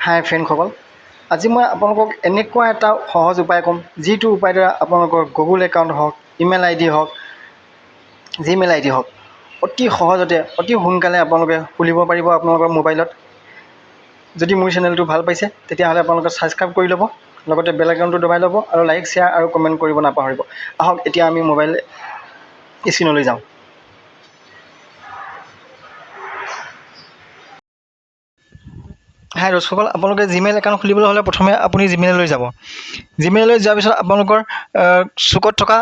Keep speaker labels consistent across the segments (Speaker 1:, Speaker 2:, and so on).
Speaker 1: হাই ফ্ৰেণ্ডসকল, আজি মই আপোনালোকক এনেকুৱা এটা সহজ উপায় ক'ম, যিটো উপায়ৰ দ্বাৰা আপোনালোকৰ গুগল একাউণ্ট হওক, ইমেইল আই ডি হওক, জিমেইল আই ডি হওক, অতি সহজতে অতি সোনকালে আপোনালোকে খুলিব পাৰিব আপোনালোকৰ মোবাইলত। যদি মোৰ চেনেলটো ভাল পাইছে তেতিয়াহ'লে আপোনালোকে ছাবস্ক্ৰাইব কৰি ল'ব, লগতে বেল আইকনটো দবাই ল'ব আৰু লাইক, শ্বেয়াৰ আৰু কমেণ্ট কৰিব নাপাহৰিব। আহক এতিয়া আমি মোবাইল স্ক্ৰীনলৈ যাওঁ। হাই দৰ্শকসকল, আপোনালোকে জিমেইল একাউণ্ট খুলিবলৈ হ'লে প্ৰথমে আপুনি জিমেইললৈ যাব। জিমেইললৈ যোৱাৰ পিছত আপোনালোকৰ চুকত থকা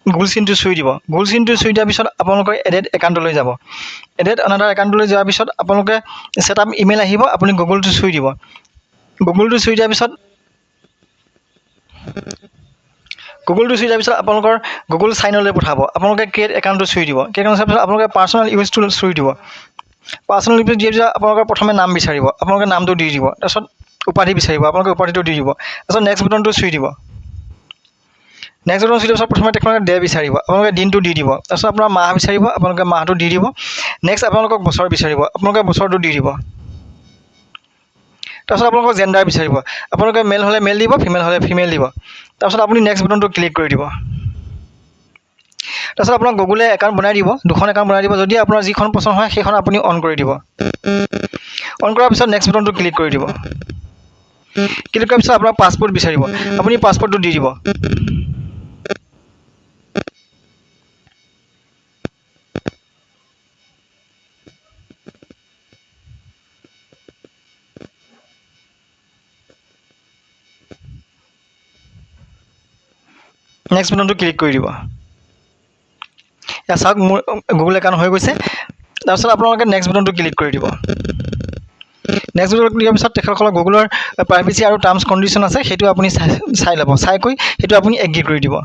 Speaker 1: গুগল চিনটো চুই দিব। গুগল চিনটো চুই দিয়াৰ পিছত আপোনালোকৰ এডেড একাউণ্টলৈ যাব। এডেড অনাডাৰ একাউণ্টলৈ যোৱাৰ পিছত আপোনালোকে ছেটআপ ইমেইল আহিব, আপুনি গুগলটো চুই দিব। গুগলটো চুই দিয়াৰ পিছত আপোনালোকৰ গুগল চাইনলৈ পঠাব। আপোনালোকে ক্ৰিয়েট একাউণ্টটো চুই দিব। ক্ৰিয়েট একাউণ্ট চুৱাৰ পিছত আপোনালোকে পাৰ্চনেল ইউজটো চুই দিব। পাৰ্চনেল ইউজ দিয়াৰ পিছত আপোনালোকৰ প্ৰথমে নাম বিচাৰিব, আপোনালোকে নামটো দি দিব। তাৰপিছত উপাধি বিচাৰিব, আপোনালোকে উপাধিটো দি দিব। তাৰপিছত নেক্সট বুটনটো চুই দিব। নেক্সট বুটন চুই দিয়াৰ পিছত প্ৰথমে আপোনালোকে ডে বিচাৰিব, আপোনালোকে দিনটো দি দিব। তাৰপিছত আপোনাৰ মাহ বিচাৰিব, আপোনালোকে মাহটো দি দিব। নেক্সট আপোনালোকক বছৰ বিচাৰিব, আপোনালোকে বছৰটো দি দিব। তাৰপিছত আপোনালোকক জেণ্ডাৰ বিচাৰিব, আপোনালোকে মেল হ'লে মেল দিব, ফিমেল হ'লে ফিমেল দিব। তাৰপিছত আপুনি নেক্সট বুটনটো ক্লিক কৰি দিব। তাৰপিছত আপোনাক গুগলে একাউণ্ট বনাই দিব, দুখন একাউণ্ট বনাই দিব। যদি আপোনাৰ যিখন পচন্দ হয় সেইখন আপুনি অন কৰি দিব। অন কৰাৰ পিছত নেক্সট বুটনটো ক্লিক কৰি দিব। ক্লিক কৰাৰ পিছত আপোনাক পাছপোৰ্ট বিচাৰিব, আপুনি পাছপোৰ্টটো দি দিব। নেক্সট বুটনটো ক্লিক কৰি দিব। চাওক মোৰ গুগল একাউণ্ট হৈ গৈছে। তাৰপিছত আপোনালোকে নেক্সট বুটনটো ক্লিক কৰি দিব। নেক্সট বুটনটো ক্লিক কৰাৰ পিছত তেখেতসকলৰ গুগলৰ প্ৰাইভেচি আৰু টাৰ্মছ কণ্ডিশ্যন আছে, সেইটো আপুনি চাই ল'ব। চাই কৰি সেইটো আপুনি এগ্ৰী কৰি দিব।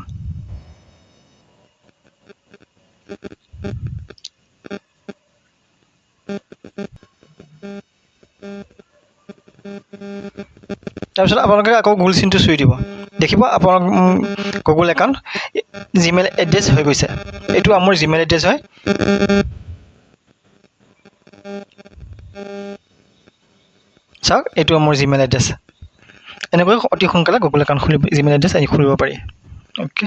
Speaker 1: তাৰপিছত আপোনালোকে আকৌ গুগল চিনটো চুই দিব। দেখিব আপোনাৰ গুগল একাউণ্ট জিমেইল এড্ৰেছ হৈ গৈছে। এইটো মোৰ জিমেইল এড্ৰেছ হয়। চাওক, এইটো মোৰ জিমেইল এড্ৰেছ। এনেকৈ অতি সোনকালে গুগল একাউণ্ট জিমেইল এড্ৰেছ খুলিব পাৰি। অ'কে।